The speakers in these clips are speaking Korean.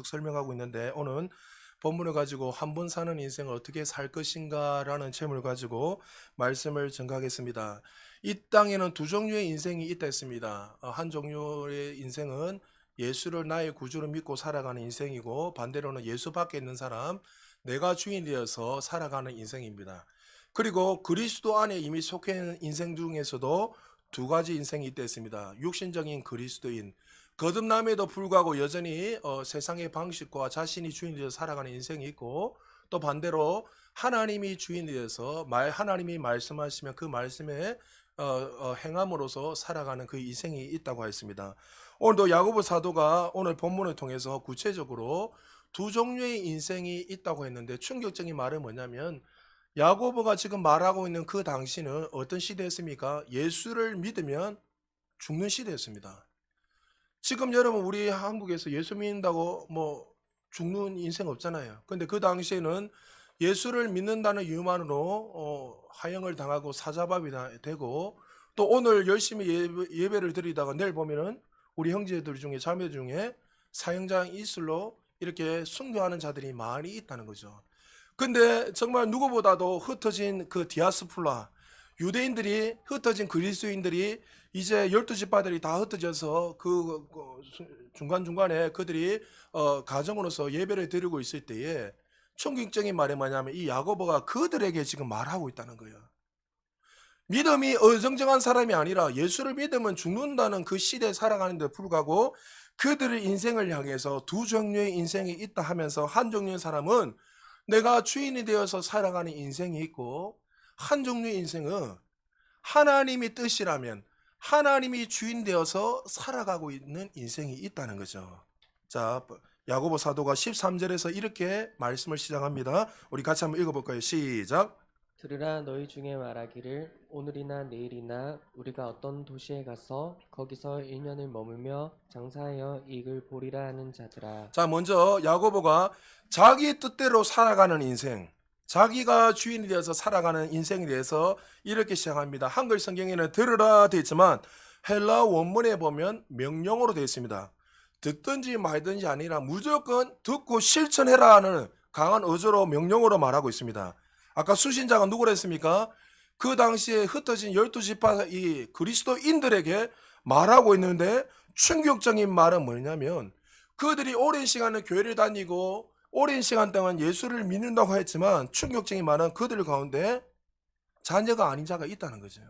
설명하고 있는데, 오늘 본문을 가지고 한 번 사는 인생을 어떻게 살 것인가라는 제목을 가지고 말씀을 전가하겠습니다. 이 땅에는 두 종류의 인생이 있다 했습니다. 한 종류의 인생은 예수를 나의 구주로 믿고 살아가는 인생이고, 반대로는 예수 밖에 있는 사람, 내가 주인 되어서 살아가는 인생입니다. 그리고 그리스도 안에 이미 속해 있는 인생 중에서도 두 가지 인생이 있다 했습니다. 육신적인 그리스도인, 거듭남에도 불구하고 여전히 세상의 방식과 자신이 주인이 되어서 살아가는 인생이 있고, 또 반대로 하나님이 주인이 되어서 하나님이 말씀하시면 그 말씀에 행함으로써 살아가는 그 인생이 있다고 했습니다. 오늘도 야고보 사도가 오늘 본문을 통해서 구체적으로 두 종류의 인생이 있다고 했는데, 충격적인 말은 뭐냐면, 야고보가 지금 말하고 있는 그 당시는 어떤 시대였습니까? 예수를 믿으면 죽는 시대였습니다. 지금 여러분, 우리 한국에서 예수 믿는다고 죽는 인생 없잖아요. 근데 그 당시에는 예수를 믿는다는 이유만으로 하형을 당하고 사자밥이 되고, 또 오늘 열심히 예배를 드리다가 내일 보면은 우리 형제들 중에 자매 중에 사형장 이슬로 이렇게 순교하는 자들이 많이 있다는 거죠. 근데 정말 누구보다도 흩어진 그 디아스폴라, 유대인들이, 흩어진 그리스도인들이 이제 12지파들이 다 흩어져서 중간중간에 그들이 가정으로서 예배를 드리고 있을 때에 충격적인 말이 뭐냐면, 이 야고보가 그들에게 지금 말하고 있다는 거예요. 믿음이 어정쩡한 사람이 아니라 예수를 믿으면 죽는다는 그 시대에 살아가는 데 불구하고 그들의 인생을 향해서 두 종류의 인생이 있다 하면서, 한 종류의 사람은 내가 주인이 되어서 살아가는 인생이 있고, 한 종류의 인생은 하나님이 뜻이라면 하나님이 주인 되어서 살아가고 있는 인생이 있다는 거죠. 자, 야고보 사도가 13절에서 이렇게 말씀을 시작합니다. 우리 같이 한번 읽어볼까요? 시작. 들으라. 너희 중에 말하기를 오늘이나 내일이나 우리가 어떤 도시에 가서 거기서 1년을 머물며 장사하여 이익을 보리라 하는 자들아. 자, 먼저 야고보가 자기 뜻대로 살아가는 인생, 자기가 주인이 되어서 살아가는 인생에 대해서 이렇게 시작합니다. 한글 성경에는 들으라 되어 있지만 헬라 원문에 보면 명령어로 되어 있습니다. 듣든지 말든지 아니라 무조건 듣고 실천해라 하는 강한 어조로, 명령어로 말하고 있습니다. 아까 수신자가 누구라 했습니까? 그 당시에 흩어진 12지파 이 그리스도인들에게 말하고 있는데, 충격적인 말은 뭐냐면, 그들이 오랜 시간을 교회를 다니고 오랜 시간 동안 예수를 믿는다고 했지만, 충격적인 말은 그들 가운데 자녀가 아닌 자가 있다는 거죠.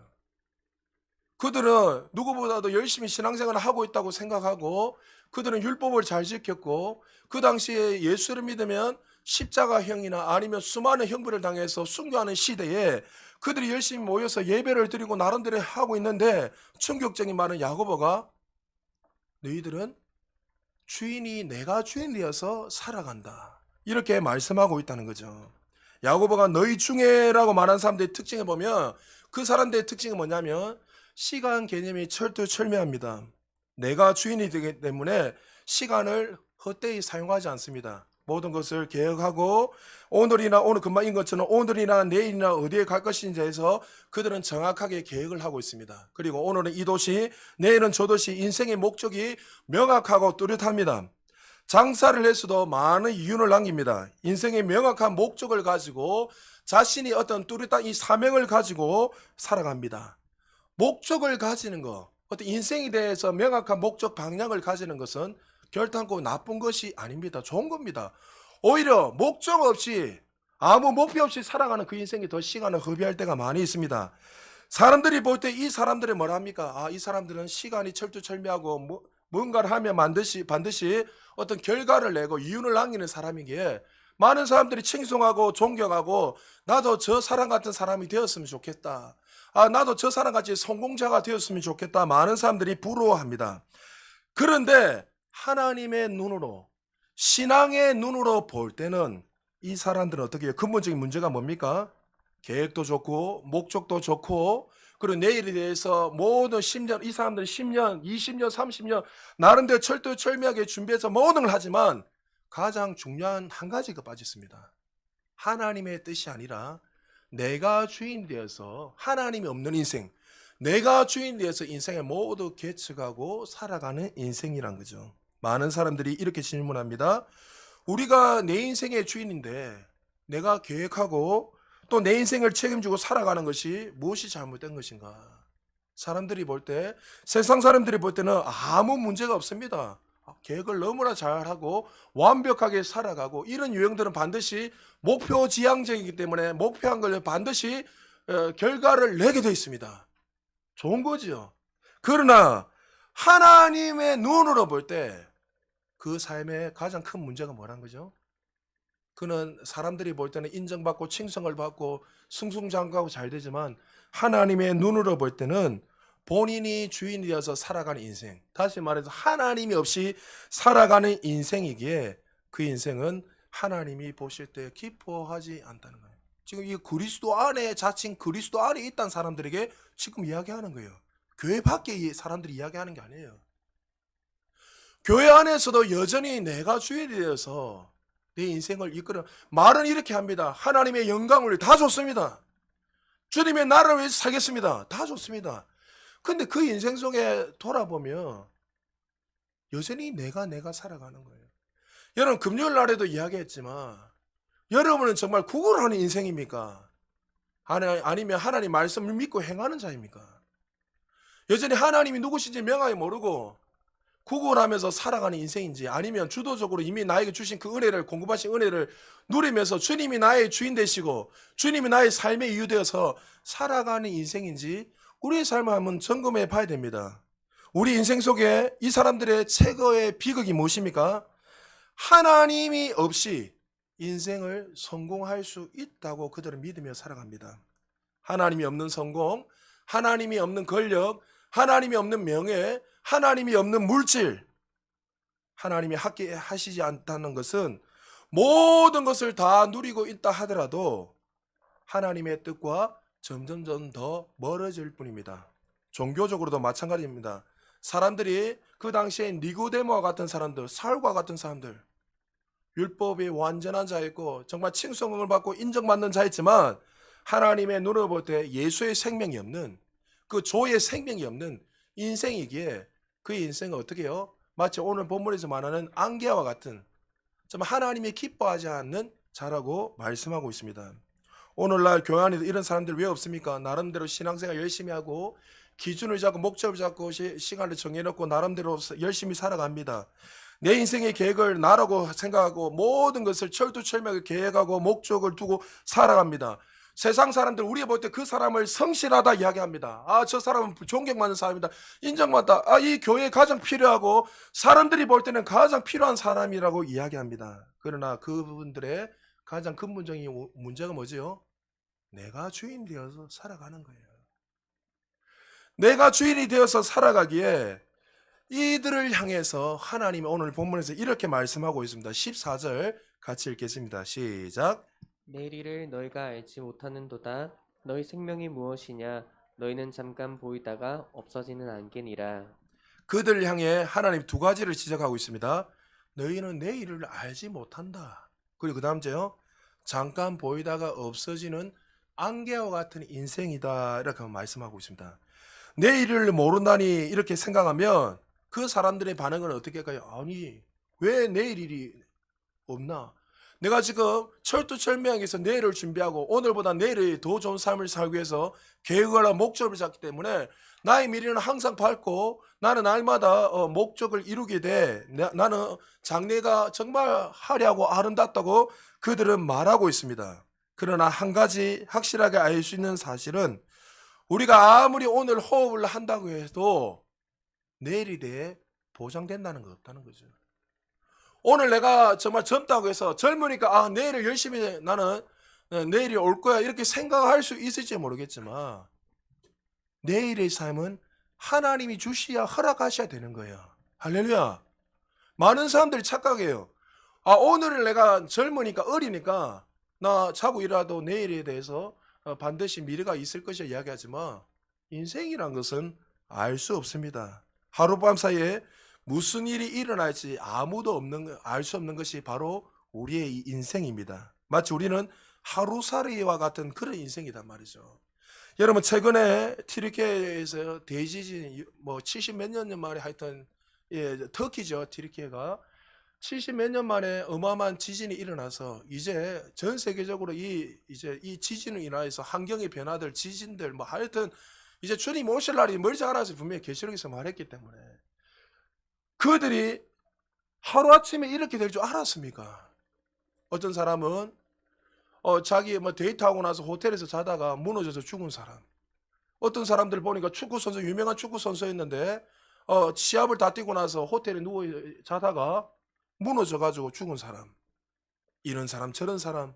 그들은 누구보다도 열심히 신앙생활을 하고 있다고 생각하고, 그들은 율법을 잘 지켰고, 그 당시에 예수를 믿으면 십자가형이나 아니면 수많은 형벌을 당해서 순교하는 시대에 그들이 열심히 모여서 예배를 드리고 나름대로 하고 있는데, 충격적인 말은 야고보가 너희들은 주인이 내가 주인 되어서 살아간다, 이렇게 말씀하고 있다는 거죠. 야고보가 너희 중에라고 말한 사람들의 특징을 보면, 그 사람들의 특징이 뭐냐면 시간 개념이 철두철미합니다. 내가 주인이 되기 때문에 시간을 헛되이 사용하지 않습니다. 모든 것을 계획하고, 오늘 금방 인 것처럼 오늘이나 내일이나 어디에 갈 것인지 해서 그들은 정확하게 계획을 하고 있습니다. 그리고 오늘은 이 도시, 내일은 저 도시, 인생의 목적이 명확하고 뚜렷합니다. 장사를 해서도 많은 이윤을 남깁니다. 인생의 명확한 목적을 가지고 자신이 어떤 뚜렷한 이 사명을 가지고 살아갑니다. 목적을 가지는 것, 어떤 인생에 대해서 명확한 목적 방향을 가지는 것은 결단코 나쁜 것이 아닙니다. 좋은 겁니다. 오히려 목적 없이, 아무 목표 없이 살아가는 그 인생이 더 시간을 허비할 때가 많이 있습니다. 사람들이 볼 때 이 사람들은 뭐랍니까? 이 사람들은 시간이 철두철미하고 뭔가를 하면 반드시 어떤 결과를 내고 이윤을 남기는 사람이기에 많은 사람들이 칭송하고 존경하고, 나도 저 사람 같은 사람이 되었으면 좋겠다, 나도 저 사람같이 성공자가 되었으면 좋겠다, 많은 사람들이 부러워합니다. 그런데 하나님의 눈으로, 신앙의 눈으로 볼 때는 이 사람들은 어떻게 해요? 근본적인 문제가 뭡니까? 계획도 좋고 목적도 좋고, 그리고 내일에 대해서 모든 10년, 이 사람들은 10년, 20년, 30년 나름대로 철두철미하게 준비해서 모든 걸 하지만 가장 중요한 한 가지가 빠졌습니다. 하나님의 뜻이 아니라 내가 주인 되어서, 하나님이 없는 인생, 내가 주인 되어서 인생을 모두 개척하고 살아가는 인생이란 거죠. 많은 사람들이 이렇게 질문합니다. 우리가 내 인생의 주인인데 내가 계획하고 또 내 인생을 책임지고 살아가는 것이 무엇이 잘못된 것인가? 사람들이 볼 때, 세상 사람들이 볼 때는 아무 문제가 없습니다. 계획을 너무나 잘하고 완벽하게 살아가고 이런 유형들은 반드시 목표 지향적이기 때문에 목표한 걸 반드시 결과를 내게 되어 있습니다. 좋은 거지요. 그러나 하나님의 눈으로 볼 때 그 삶의 가장 큰 문제가 뭐란 거죠? 그는 사람들이 볼 때는 인정받고 칭송을 받고 승승장구하고 잘 되지만 하나님의 눈으로 볼 때는 본인이 주인이 되어서 살아가는 인생, 다시 말해서 하나님이 없이 살아가는 인생이기에 그 인생은 하나님이 보실 때 기뻐하지 않다는 거예요. 지금 이 그리스도 안에 자칭 그리스도 안에 있다는 사람들에게 지금 이야기하는 거예요. 교회 밖에 사람들이 이야기하는 게 아니에요. 교회 안에서도 여전히 내가 주인이 되어서 내 인생을 이끌어, 말은 이렇게 합니다. 하나님의 영광을 다 좋습니다. 주님의 나라를 위해서 살겠습니다. 다 좋습니다. 근데 그 인생 속에 돌아보면 여전히 내가 살아가는 거예요. 여러분, 금요일 날에도 이야기했지만 여러분은 정말 구걸하는 인생입니까? 아니면 하나님 말씀을 믿고 행하는 자입니까? 여전히 하나님이 누구신지 명확히 모르고 구걸하면서 살아가는 인생인지, 아니면 주도적으로 이미 나에게 주신 그 은혜를, 공급하신 은혜를 누리면서 주님이 나의 주인 되시고 주님이 나의 삶의 이유 되어서 살아가는 인생인지 우리의 삶을 한번 점검해 봐야 됩니다. 우리 인생 속에 이 사람들의 최고의 비극이 무엇입니까? 하나님이 없이 인생을 성공할 수 있다고 그들은 믿으며 살아갑니다. 하나님이 없는 성공, 하나님이 없는 권력, 하나님이 없는 명예, 하나님이 없는 물질, 하나님이 하시지 않다는 것은 모든 것을 다 누리고 있다 하더라도 하나님의 뜻과 점점점 더 멀어질 뿐입니다. 종교적으로도 마찬가지입니다. 사람들이 그 당시에 니고데모와 같은 사람들, 사울과 같은 사람들, 율법이 완전한 자였고 정말 칭송을 받고 인정받는 자였지만 하나님의 눈을 볼 때 예수의 생명이 없는, 그 조의 생명이 없는 인생이기에 그 인생은 어떻게 해요? 마치 오늘 본문에서 말하는 안개와 같은, 정말 하나님이 기뻐하지 않는 자라고 말씀하고 있습니다. 오늘날 교회 안에도 이런 사람들 왜 없습니까? 나름대로 신앙생활 열심히 하고 기준을 잡고 목적을 잡고 시간을 정해놓고 나름대로 열심히 살아갑니다. 내 인생의 계획을 나라고 생각하고 모든 것을 철두철미하게 계획하고 목적을 두고 살아갑니다. 세상 사람들 우리가 볼 때 그 사람을 성실하다 이야기합니다. 저 사람은 존경받는 사람이다, 인정받다, 이 교회에 가장 필요하고 사람들이 볼 때는 가장 필요한 사람이라고 이야기합니다. 그러나 그분들의 가장 근본적인 문제가 뭐지요? 내가 주인이 되어서 살아가는 거예요. 내가 주인이 되어서 살아가기에 이들을 향해서 하나님이 오늘 본문에서 이렇게 말씀하고 있습니다. 14절 같이 읽겠습니다. 시작. 내일을 너희가 알지 못하는도다. 너희 생명이 무엇이냐? 너희는 잠깐 보이다가 없어지는 안개니라. 그들을 향해 하나님 두 가지를 지적하고 있습니다. 너희는 내일을 알지 못한다. 그리고 그 다음째요, 잠깐 보이다가 없어지는 안개와 같은 인생이다, 이렇게 말씀하고 있습니다. 내일을 모른다니 이렇게 생각하면 그 사람들의 반응은 어떻게 할까요? 아니, 왜 내일이 없나? 내가 지금 철두철미하게 해서 내일을 준비하고 오늘보다 내일이 더 좋은 삶을 살기 위해서 계획을 하고 목적을 잡기 때문에 나의 미래는 항상 밝고 나는 날마다 목적을 이루게 돼. 나는 장래가 정말 화려하고 아름답다고 그들은 말하고 있습니다. 그러나 한 가지 확실하게 알 수 있는 사실은 우리가 아무리 오늘 호흡을 한다고 해도 내일에 대해 보장된다는 거 없다는 거죠. 오늘 내가 정말 젊다고 해서 젊으니까 내일을 열심히 나는 내일이 올 거야 이렇게 생각할 수 있을지 모르겠지만 내일의 삶은 하나님이 주셔야 허락하셔야 되는 거예요. 할렐루야. 많은 사람들이 착각해요. 오늘을 내가 젊으니까 어리니까 나 자고 일어나도 내일에 대해서 반드시 미래가 있을 것이라 이야기하지만 인생이란 것은 알 수 없습니다. 하룻밤 사이에 무슨 일이 일어날지 아무도 알 수 없는 것이 바로 우리의 인생입니다. 마치 우리는 하루살이와 같은 그런 인생이란 말이죠. 여러분, 최근에 튀르키예에서 대지진 70 몇 년 만에 하여튼 터키죠. 튀르키예가 70 몇 년 만에 어마어마한 지진이 일어나서 이제 전 세계적으로 이제 이 지진으로 인하여서 환경의 변화들, 지진들 뭐 하여튼 이제 주님 오실 날이 멀지 않아서 분명히 계시록에서 말했기 때문에 그들이 하루아침에 이렇게 될 줄 알았습니까? 어떤 사람은 자기 뭐 데이트하고 나서 호텔에서 자다가 무너져서 죽은 사람. 어떤 사람들 보니까 축구 선수, 유명한 축구 선수였는데 시합을 다 뛰고 나서 호텔에 누워 자다가 무너져 가지고 죽은 사람. 이런 사람 저런 사람.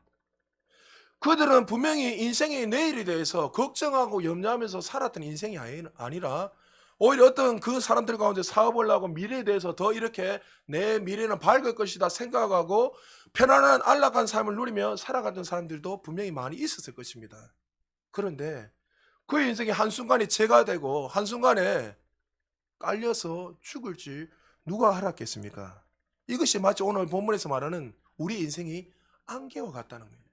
그들은 분명히 인생의 내일에 대해서 걱정하고 염려하면서 살았던 인생이 아니라 오히려 어떤 그 사람들 가운데 사업을 하고 미래에 대해서 더 이렇게 내 미래는 밝을 것이다 생각하고 편안한 안락한 삶을 누리며 살아갔던 사람들도 분명히 많이 있었을 것입니다. 그런데 그 인생이 한순간에 재가 되고 한순간에 깔려서 죽을지 누가 알았겠습니까? 이것이 마치 오늘 본문에서 말하는 우리 인생이 안개와 같다는 거예요.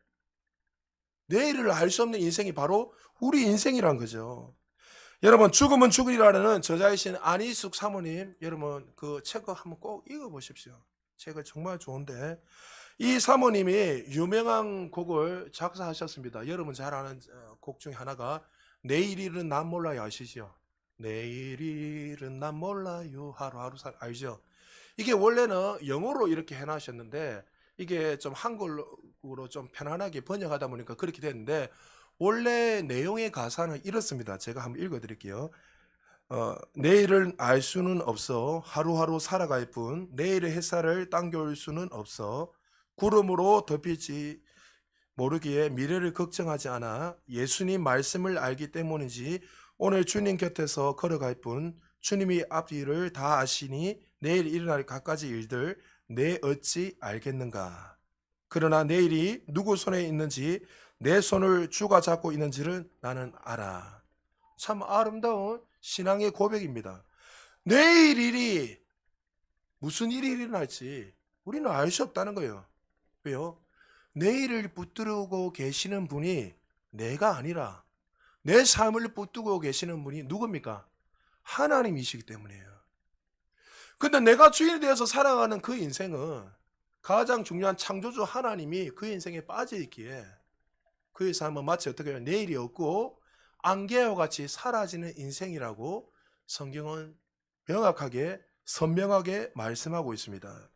내일을 알 수 없는 인생이 바로 우리 인생이란 거죠. 여러분 죽으면 죽으리라는 저자이신 안희숙 사모님 여러분 그 책 한번 꼭 읽어보십시오. 책은 정말 좋은데 이 사모님이 유명한 곡을 작사하셨습니다. 여러분 잘 아는 곡 중에 하나가 내일일은 난 몰라요 아시죠? 내일일은 난 몰라요 하루하루 알죠? 이게 원래는 영어로 이렇게 해놨었는데 이게 좀 한글로 좀 편안하게 번역하다 보니까 그렇게 됐는데 원래 내용의 가사는 이렇습니다. 제가 한번 읽어드릴게요. 내일을 알 수는 없어 하루하루 살아갈 뿐 내일의 햇살을 당겨올 수는 없어 구름으로 덮일지 모르기에 미래를 걱정하지 않아 예수님 말씀을 알기 때문이지 오늘 주님 곁에서 걸어갈 뿐 주님이 앞뒤를 다 아시니 내일 일어날 갖가지 일들 내 어찌 알겠는가. 그러나 내일이 누구 손에 있는지 내 손을 주가 잡고 있는지를 나는 알아. 참 아름다운 신앙의 고백입니다. 내일 일이 무슨 일이 일어날지 우리는 알 수 없다는 거예요. 왜요? 내일을 붙들고 계시는 분이 내가 아니라 내 삶을 붙들고 계시는 분이 누굽니까? 하나님이시기 때문이에요. 근데 내가 주인이 되어서 살아가는 그 인생은 가장 중요한 창조주 하나님이 그 인생에 빠져 있기에 그의 삶은 마치 어떻게 해요? 내일이 없고 안개와 같이 사라지는 인생이라고 성경은 명확하게 선명하게 말씀하고 있습니다.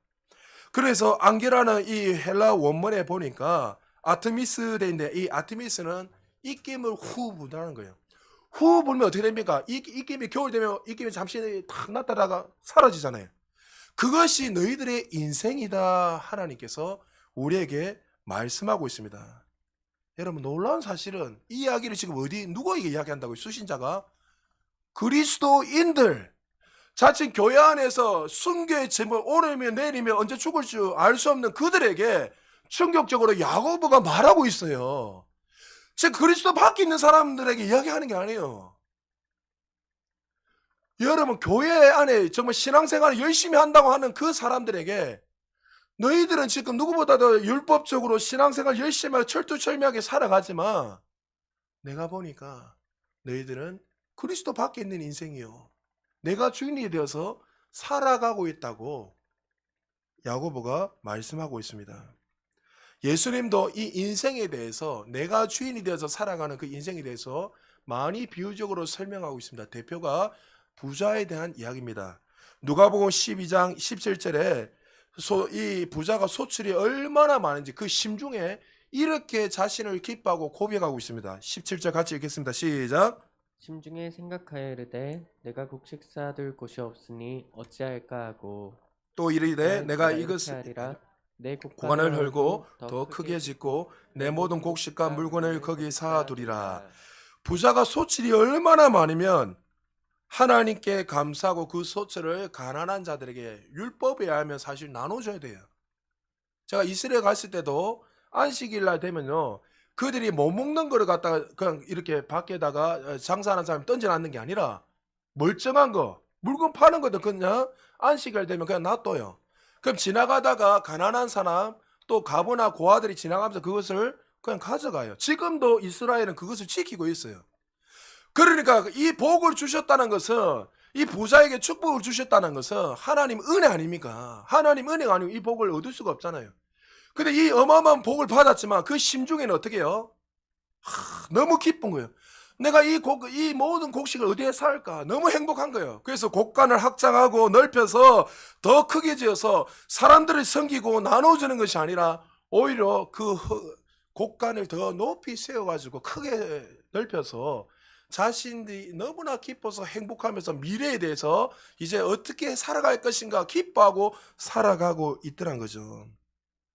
그래서 안개라는 이 헬라 원문에 보니까 아트미스인데 이 아트미스는 입김을 후 분다는 거예요. 후 불면 어떻게 됩니까? 입김이 겨울 되면 입김이 잠시 탁 나타나다가 사라지잖아요. 그것이 너희들의 인생이다 하나님께서 우리에게 말씀하고 있습니다. 여러분 놀라운 사실은 이 이야기를 지금 누구에게 이야기한다고요? 수신자가 그리스도인들 자칭 교회 안에서 순교의 제목 오늘이면 내일이면 언제 죽을 줄 알 수 없는 그들에게 충격적으로 야고보가 말하고 있어요. 즉 그리스도 밖에 있는 사람들에게 이야기하는 게 아니에요. 여러분 교회 안에 정말 신앙생활을 열심히 한다고 하는 그 사람들에게 너희들은 지금 누구보다도 율법적으로 신앙생활 열심히 하고 철두철미하게 살아가지만 내가 보니까 너희들은 그리스도 밖에 있는 인생이요. 내가 주인이 되어서 살아가고 있다고 야고보가 말씀하고 있습니다. 예수님도 이 인생에 대해서 내가 주인이 되어서 살아가는 그 인생에 대해서 많이 비유적으로 설명하고 있습니다. 대표가 부자에 대한 이야기입니다. 누가복음 12장 17절에 이 부자가 소출이 얼마나 많은지 그 심중에 이렇게 자신을 기뻐하고 고백하고 있습니다. 17절 같이 읽겠습니다. 시작. 심중에 생각하여 이르되 내가 곡식 쌓을 곳이 없으니 어찌할까 하고 또 이르되 내가 이것을 하리라 내 고관을 헐고 더 크게 짓고 내 모든 곡식과 물건을 거기 쌓아두리라. 부자가 소출이 얼마나 많으면 하나님께 감사하고 그 소출을 가난한 자들에게 율법에 의하면 사실 나눠줘야 돼요. 제가 이스라엘 갔을 때도 안식일 날 되면요 그들이 못 먹는 거를 갖다가 그냥 이렇게 밖에다가 장사하는 사람이 던져놨는 게 아니라 멀쩡한 거 물건 파는 것도 그냥 안식일 되면 그냥 놔둬요. 그럼 지나가다가 가난한 사람 또 가부나 고아들이 지나가면서 그것을 그냥 가져가요. 지금도 이스라엘은 그것을 지키고 있어요. 그러니까 이 복을 주셨다는 것은 이 부자에게 축복을 주셨다는 것은 하나님 은혜 아닙니까? 하나님 은혜가 아니면 이 복을 얻을 수가 없잖아요. 근데 이 어마어마한 복을 받았지만 그 심중에는 어떻게 해요? 너무 기쁜 거예요. 내가 이 모든 곡식을 어디에 살까? 너무 행복한 거예요. 그래서 곡간을 확장하고 넓혀서 더 크게 지어서 사람들을 섬기고 나눠주는 것이 아니라 오히려 그 곡간을 더 높이 세워가지고 크게 넓혀서 자신들이 너무나 기뻐서 행복하면서 미래에 대해서 이제 어떻게 살아갈 것인가 기뻐하고 살아가고 있더란 거죠.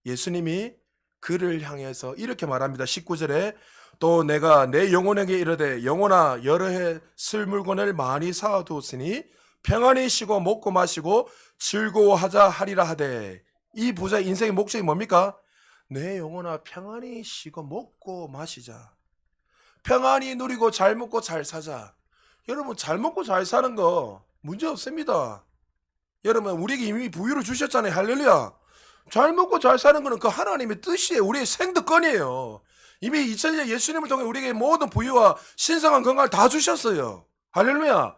예수님이 그를 향해서 이렇게 말합니다. 19절에 또 내가 내 영혼에게 이르되 영혼아 여러 해 쓸 물건을 많이 사두었으니 평안히 쉬고 먹고 마시고 즐거워하자 하리라 하되. 이 부자의 인생의 목적이 뭡니까? 내 영혼아 평안히 쉬고 먹고 마시자. 평안히 누리고 잘 먹고 잘 사자. 여러분 잘 먹고 잘 사는 거 문제 없습니다. 여러분 우리에게 이미 부유를 주셨잖아요. 할렐루야. 잘 먹고 잘 사는 거는 그 하나님의 뜻이에요. 우리의 생득권이에요. 이미 2000년 예수님을 통해 우리에게 모든 부유와 신성한 건강을 다 주셨어요. 할렐루야.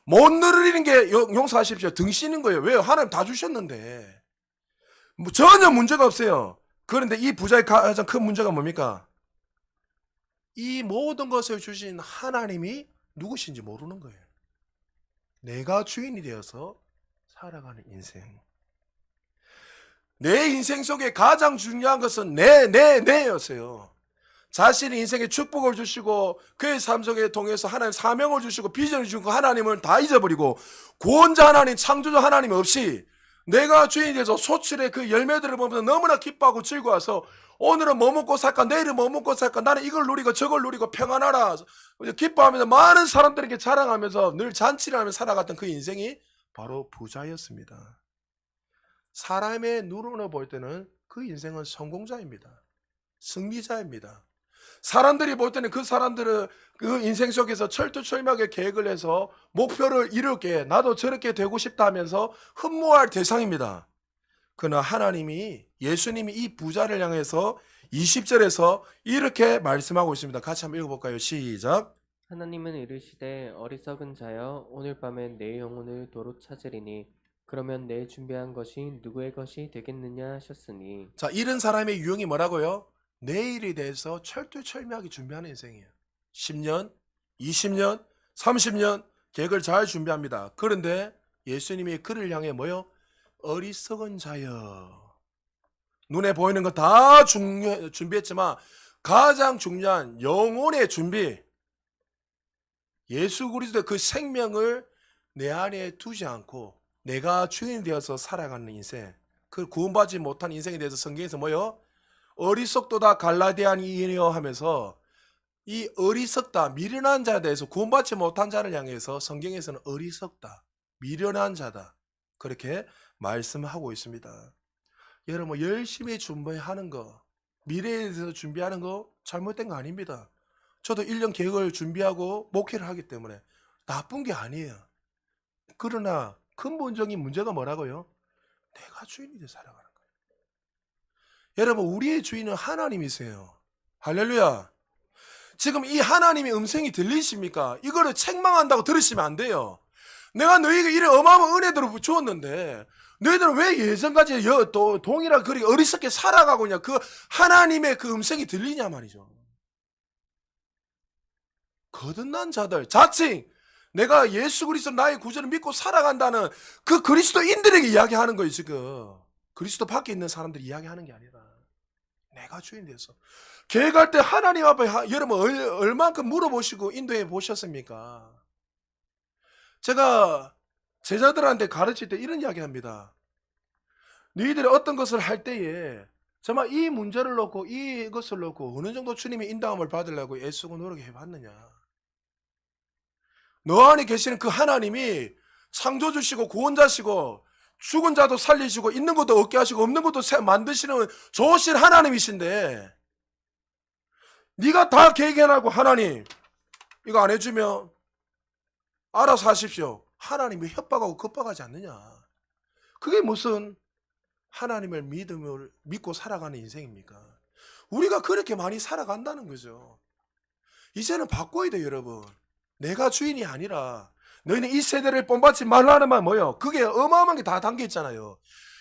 못 누리는 게 용서하십시오. 등신인 거예요. 왜요? 하나님 다 주셨는데. 뭐 전혀 문제가 없어요. 그런데 이 부자의 가장 큰 문제가 뭡니까? 이 모든 것을 주신 하나님이 누구신지 모르는 거예요. 내가 주인이 되어서 살아가는 인생. 내 인생 속에 가장 중요한 것은 내였어요. 자신의 인생에 축복을 주시고 그의 삶 속에 통해서 하나님 사명을 주시고 비전을 주시고 그 하나님을 다 잊어버리고 구원자 하나님, 창조자 하나님 없이 내가 주인이 돼서 소출의 그 열매들을 보면서 너무나 기뻐하고 즐거워서 오늘은 뭐 먹고 살까, 내일은 뭐 먹고 살까, 나는 이걸 누리고 저걸 누리고 평안하라 기뻐하면서 많은 사람들에게 자랑하면서 늘 잔치를 하면서 살아갔던 그 인생이 바로 부자였습니다. 사람의 눈으로 볼 때는 그 인생은 성공자입니다. 승리자입니다. 사람들이 볼 때는 그 사람들은 그 인생 속에서 철두철미하게 계획을 해서 목표를 이루게 나도 저렇게 되고 싶다 하면서 흠모할 대상입니다. 그러나 하나님이 예수님이 이 부자를 향해서 20절에서 이렇게 말씀하고 있습니다. 같이 한번 읽어볼까요? 시작. 하나님은 이르시되 어리석은 자여 오늘 밤에 내 영혼을 도로 찾으리니 그러면 내 준비한 것이 누구의 것이 되겠느냐 하셨으니. 자, 이런 사람의 유형이 뭐라고요? 내일에 대해서 철두철미하게 준비하는 인생이에요. 10년, 20년, 30년 계획을 잘 준비합니다. 그런데 예수님이 그를 향해 뭐요? 어리석은 자여. 눈에 보이는 거 다 준비했지만 가장 중요한 영혼의 준비, 예수 그리스도의 그 생명을 내 안에 두지 않고 내가 주인 되어서 살아가는 인생, 그 구원받지 못한 인생에 대해서 성경에서 뭐요? 어리석도다 갈라디아니여 하면서 이 어리석다 미련한 자에 대해서 구원받지 못한 자를 향해서 성경에서는 어리석다 미련한 자다 그렇게 말씀하고 있습니다. 여러분 열심히 준비하는 거, 미래에 대해서 준비하는 거 잘못된 거 아닙니다. 저도 1년 계획을 준비하고 목회를 하기 때문에 나쁜 게 아니에요. 그러나 근본적인 문제가 뭐라고요? 내가 주인이 돼 살아가는 거예요. 여러분 우리의 주인은 하나님이세요. 할렐루야. 지금 이 하나님의 음성이 들리십니까? 이거를 책망한다고 들으시면 안 돼요. 내가 너희에게 이런 어마어마한 은혜들을 주었는데 너희들은 왜 예전까지 또 동일하게 그렇게 어리석게 살아가고 있냐? 그 하나님의 그 음성이 들리냐 말이죠. 거듭난 자들, 자칭 내가 예수 그리스도 나의 구주를 믿고 살아간다는 그 그리스도인들에게 이야기하는 거예요. 지금 그리스도 밖에 있는 사람들이 이야기하는 게 아니라 내가 주인 돼서 계획할 때 하나님 앞에 여러분 얼만큼 물어보시고 인도해 보셨습니까? 제가 제자들한테 가르칠 때 이런 이야기 합니다. 너희들이 어떤 것을 할 때에 정말 이 문제를 놓고 이것을 놓고 어느 정도 주님의 인도함을 받으려고 애쓰고 노력해 봤느냐. 너 안에 계시는 그 하나님이 창조주시고 구원자시고 죽은 자도 살리시고 있는 것도 얻게 하시고 없는 것도 만드시는 좋으신 하나님이신데 네가 다 계획해놔고 하나님 이거 안 해주면 알아서 하십시오. 하나님이 협박하고 겁박하지 않느냐. 그게 무슨 하나님을 믿고 살아가는 인생입니까? 우리가 그렇게 많이 살아간다는 거죠. 이제는 바꿔야 돼요. 여러분 내가 주인이 아니라 너희는 이 세대를 본받지 말라는 말 뭐예요? 그게 어마어마한 게 다 담겨 있잖아요.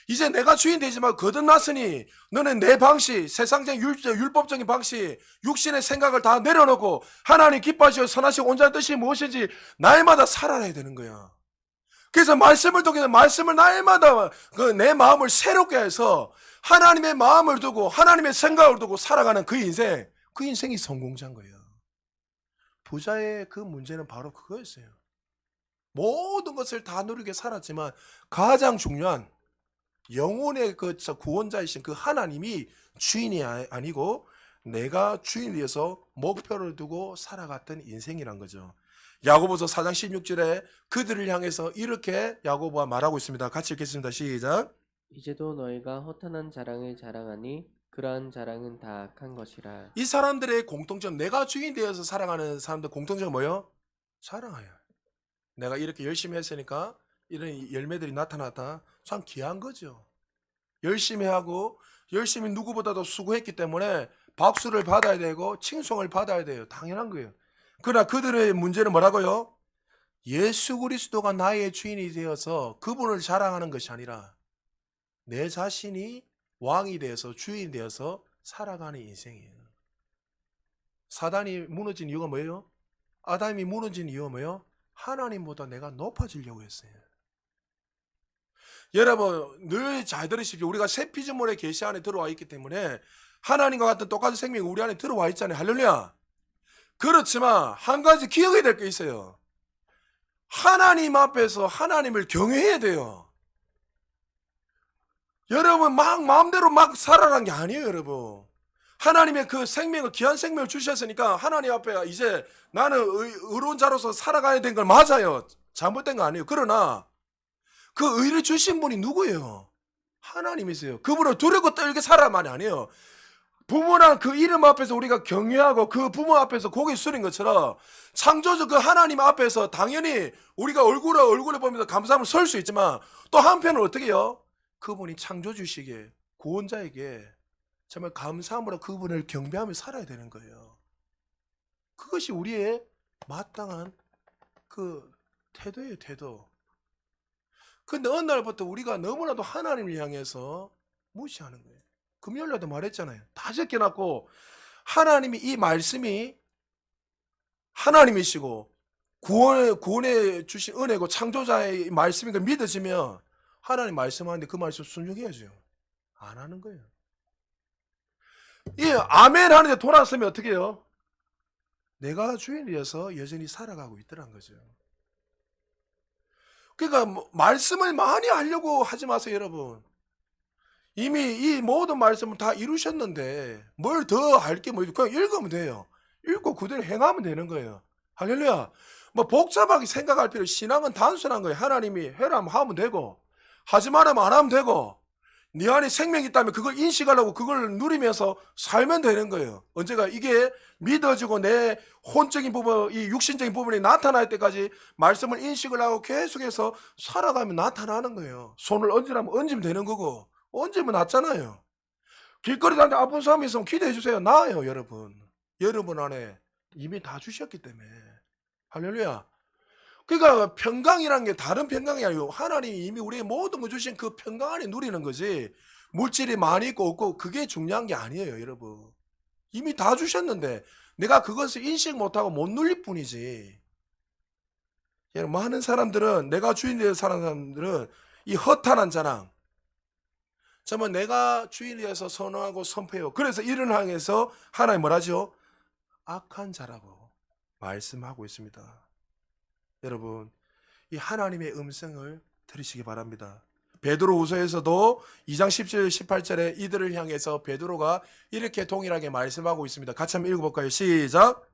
이제 내가 주인 되지 말고 거듭났으니 너는 내 방식, 세상적인 율법적인 방식, 육신의 생각을 다 내려놓고 하나님 기뻐하시고 선하시고 온전한 뜻이 무엇인지 날마다 살아야 되는 거야. 그래서 말씀을 통해서 말씀을 날마다 내 마음을 새롭게 해서 하나님의 마음을 두고 하나님의 생각을 두고 살아가는 그 인생이 성공자인 거예요. 부자의 그 문제는 바로 그거였어요. 모든 것을 다 누리게 살았지만 가장 중요한 영혼의 그 구원자이신 그 하나님이 주인이 아니고 내가 주인이 되어서 목표를 두고 살아갔던 인생이란 거죠. 야고보서 4장 16절에 그들을 향해서 이렇게 야고보가 말하고 있습니다. 같이 읽겠습니다. 시작. 이제도 너희가 허탄한 자랑을 자랑하니 그러한 자랑은 다 악한 것이라. 이 사람들의 공통점, 내가 주인 되어서 살아가는 사람들 공통점은 뭐예요? 자랑해요. 내가 이렇게 열심히 했으니까 이런 열매들이 나타났다. 참 귀한 거죠. 열심히 하고 열심히 누구보다도 수고했기 때문에 박수를 받아야 되고 칭송을 받아야 돼요. 당연한 거예요. 그러나 그들의 문제는 뭐라고요? 예수 그리스도가 나의 주인이 되어서 그분을 자랑하는 것이 아니라 내 자신이 왕이 되어서 주인이 되어서 살아가는 인생이에요. 사단이 무너진 이유가 뭐예요? 아담이 무너진 이유가 뭐예요? 하나님보다 내가 높아지려고 했어요. 여러분 늘 잘 들으십시오. 우리가 새 피조물의 계시 안에 들어와 있기 때문에 하나님과 같은 똑같은 생명이 우리 안에 들어와 있잖아요. 할렐루야. 그렇지만 한 가지 기억해야 될 게 있어요. 하나님 앞에서 하나님을 경외해야 돼요. 여러분 막 마음대로 막 살아가는 게 아니에요. 여러분 하나님의 그 생명을 귀한 생명을 주셨으니까 하나님 앞에 이제 나는 의로운 자로서 살아가야 된 걸 맞아요. 잘못된 거 아니에요. 그러나 그 의를 주신 분이 누구예요? 하나님이세요. 그분을 두렵고 떨게 살아만이 아니에요. 부모랑 그 이름 앞에서 우리가 경외하고 그 부모 앞에서 고개 숙인 것처럼 창조주 그 하나님 앞에서 당연히 우리가 얼굴을 보면서 감사함을 설 수 있지만 또 한편은 어떻게 해요? 그분이 창조주시기에 구원자에게 정말 감사함으로 그분을 경배하며 살아야 되는 거예요. 그것이 우리의 마땅한 그 태도예요, 태도. 근데 어느 날부터 우리가 너무나도 하나님을 향해서 무시하는 거예요. 금요일날도 말했잖아요. 다 적혀놨고 하나님이 이 말씀이 하나님이시고 구원해 주신 은혜고 창조자의 말씀인 걸 믿어지면 하나님 말씀하는데 그 말씀 순종해야죠. 안 하는 거예요. 예, 아멘 하는데 돌아서면 어떻게 해요? 내가 주인이어서 여전히 살아가고 있더란 거죠. 그러니까 말씀을 많이 하려고 하지 마세요, 여러분. 이미 이 모든 말씀을 다 이루셨는데 뭘 더 할 게 뭐 그냥 읽으면 돼요. 읽고 그대로 행하면 되는 거예요. 할렐루야. 뭐 복잡하게 생각할 필요. 신앙은 단순한 거예요. 하나님이 해라 하면 되고 하지 말라면 안 하면 되고 네 안에 생명이 있다면 그걸 인식하려고 그걸 누리면서 살면 되는 거예요. 언제가 이게 믿어지고 내 혼적인 부분, 이 육신적인 부분이 나타날 때까지 말씀을 인식을 하고 계속해서 살아가면 나타나는 거예요. 손을 얹으라면 얹으면 되는 거고 얹으면 낫잖아요. 길거리 다니는데 아픈 사람이 있으면 기도해 주세요. 나아요, 여러분. 여러분 안에 이미 다 주셨기 때문에. 할렐루야. 그러니까 평강이란 게 다른 평강이 아니고 하나님이 이미 우리의 모든 걸 주신 그 평강 안에 누리는 거지 물질이 많이 있고 없고 그게 중요한 게 아니에요, 여러분. 이미 다 주셨는데 내가 그것을 인식 못하고 못 누릴 뿐이지. 여러분, 많은 사람들은 내가 주인이 되어 사는 사람들은 이 허탄한 자랑 정말 내가 주인이 되어서 선언하고 선포해요. 그래서 이를 향해서 하나님 뭐라죠? 악한 자라고 말씀하고 있습니다. 여러분, 이 하나님의 음성을 들으시기 바랍니다. 베드로후서에서도 2장 10절 18절에 이들을 향해서 베드로가 이렇게 동일하게 말씀하고 있습니다. 같이 한번 읽어볼까요? 시작.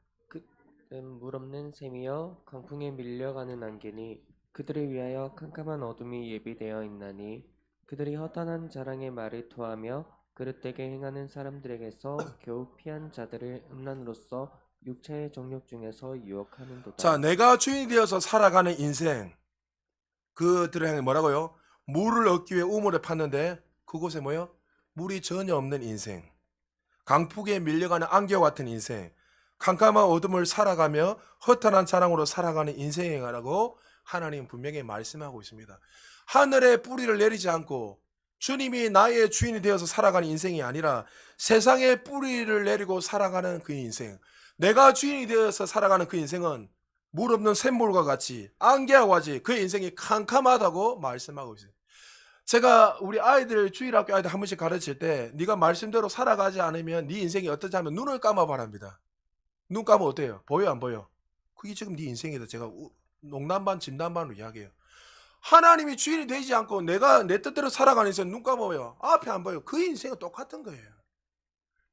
그는 물 없는 샘이여 강풍에 밀려가는 안개니 그들을 위하여 캄캄한 어둠이 예비되어 있나니 그들이 허탄한 자랑의 말을 토하며 그릇되게 행하는 사람들에게서 겨우 피한 자들을 음란으로서 육체의 정욕 중에서 유혹하는도다. 자, 내가 주인이 되어서 살아가는 인생 그들을 향해 뭐라고요? 물을 얻기 위해 우물에 팠는데 그곳에 뭐요? 물이 전혀 없는 인생, 강풍에 밀려가는 안개와 같은 인생, 캄캄한 어둠을 살아가며 허탄한 자랑으로 살아가는 인생이라고 하나님은 분명히 말씀하고 있습니다. 하늘에 뿌리를 내리지 않고 주님이 나의 주인이 되어서 살아가는 인생이 아니라 세상에 뿌리를 내리고 살아가는 그 인생, 내가 주인이 되어서 살아가는 그 인생은 물 없는 샘물과 같이 안개와 같이 그 인생이 캄캄하다고 말씀하고 있어요. 제가 우리 아이들 주일학교 아이들 한 번씩 가르칠 때 네가 말씀대로 살아가지 않으면 네 인생이 어떠지 하면 눈을 감아 바랍니다. 눈 감으면 어때요? 보여 안 보여? 그게 지금 네 인생이다. 제가 농담 반 진담 반으로 이야기해요. 하나님이 주인이 되지 않고 내가 내 뜻대로 살아가는 인생 눈 감아요. 앞에 안 보여. 그 인생은 똑같은 거예요.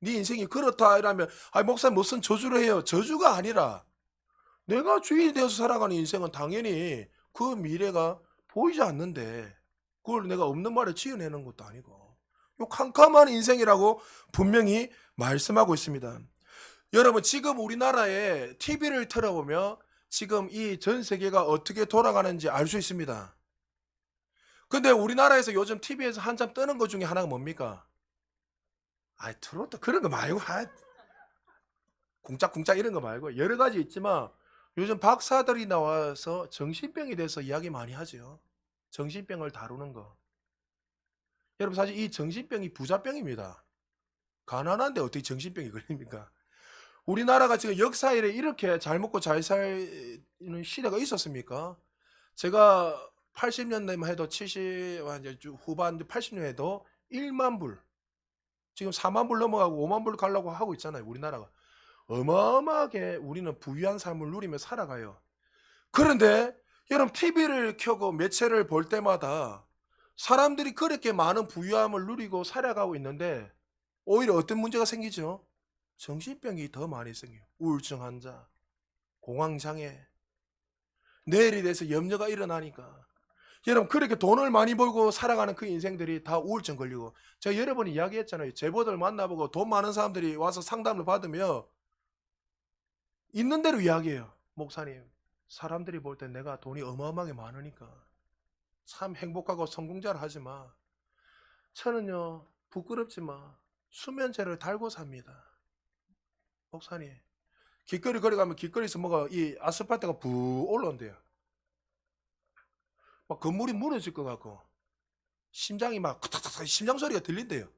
네 인생이 그렇다 이러면 목사님 무슨 저주를 해요? 저주가 아니라 내가 주인이 되어서 살아가는 인생은 당연히 그 미래가 보이지 않는데 그걸 내가 없는 말에 지어내는 것도 아니고 요 캄캄한 인생이라고 분명히 말씀하고 있습니다. 여러분 지금 우리나라에 TV를 틀어보면 지금 이 전 세계가 어떻게 돌아가는지 알 수 있습니다. 근데 우리나라에서 요즘 TV에서 한참 뜨는 것 중에 하나가 뭡니까? 트로트 그런 거 말고 궁짝궁짝 이런 거 말고 여러 가지 있지만 요즘 박사들이 나와서 정신병에 대해서 이야기 많이 하죠. 정신병을 다루는 거. 여러분 사실 이 정신병이 부자병입니다. 가난한데 어떻게 정신병이 걸립니까? 우리나라가 지금 역사 이래 이렇게 잘 먹고 잘 사는 시대가 있었습니까? 제가 80년대만 해도 70 후반 80년 해도 1만 불 지금 4만 불 넘어가고 5만 불 가려고 하고 있잖아요. 우리나라가 어마어마하게 우리는 부유한 삶을 누리며 살아가요. 그런데 여러분 TV를 켜고 매체를 볼 때마다 사람들이 그렇게 많은 부유함을 누리고 살아가고 있는데 오히려 어떤 문제가 생기죠? 정신병이 더 많이 생겨요. 우울증 환자, 공황장애, 내일에 대해서 염려가 일어나니까. 여러분 그렇게 돈을 많이 벌고 살아가는 그 인생들이 다 우울증 걸리고 제가 여러 번 이야기했잖아요. 제보들 만나보고 돈 많은 사람들이 와서 상담을 받으며 있는 대로 이야기해요. 목사님 사람들이 볼 때 내가 돈이 어마어마하게 많으니까 참 행복하고 성공자를 하지 마. 저는요 부끄럽지 마. 수면제를 달고 삽니다. 목사님 길거리 걸어가면 길거리에서 뭐가 이 아스팔트가 부 올라온대요. 막 건물이 무너질 것 같고 심장이 막 탁탁탁 심장 소리가 들린대요.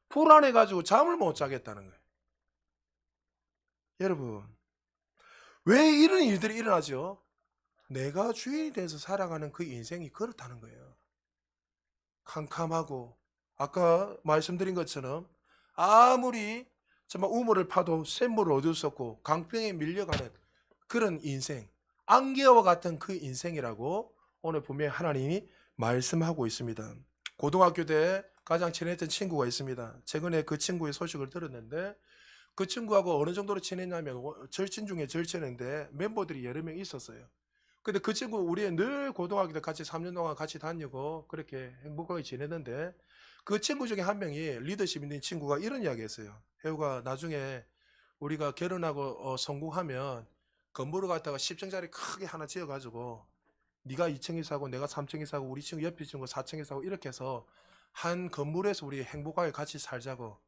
불안해 가지고 잠을 못 자겠다는 거예요. 여러분 왜 이런 일들이 일어나죠? 내가 주인이 돼서 살아가는 그 인생이 그렇다는 거예요. 캄캄하고 아까 말씀드린 것처럼 아무리 정말 우물을 파도 샘물을 얻을 수 없고 강병에 밀려가는 그런 인생, 안개와 같은 그 인생이라고 오늘 분명히 하나님이 말씀하고 있습니다. 고등학교 때 가장 친했던 친구가 있습니다. 최근에 그 친구의 소식을 들었는데 그 친구하고 어느 정도로 친했냐면 절친 중에 절친인데 멤버들이 여러 명 있었어요. 근데 그 친구 우리 늘 고등학교 때 같이 3년 동안 같이 다니고 그렇게 행복하게 지내는데 그 친구 중에 한 명이 리더십 있는 친구가 이런 이야기 했어요. 혜우가 나중에 우리가 결혼하고 성공하면 건물을 갖다가 10층짜리 크게 하나 지어가지고 네가 2층에 사고 내가 3층에 사고 우리 친구 옆에 친구 4층에 사고 이렇게 해서 한 건물에서 우리 행복하게 같이 살자고.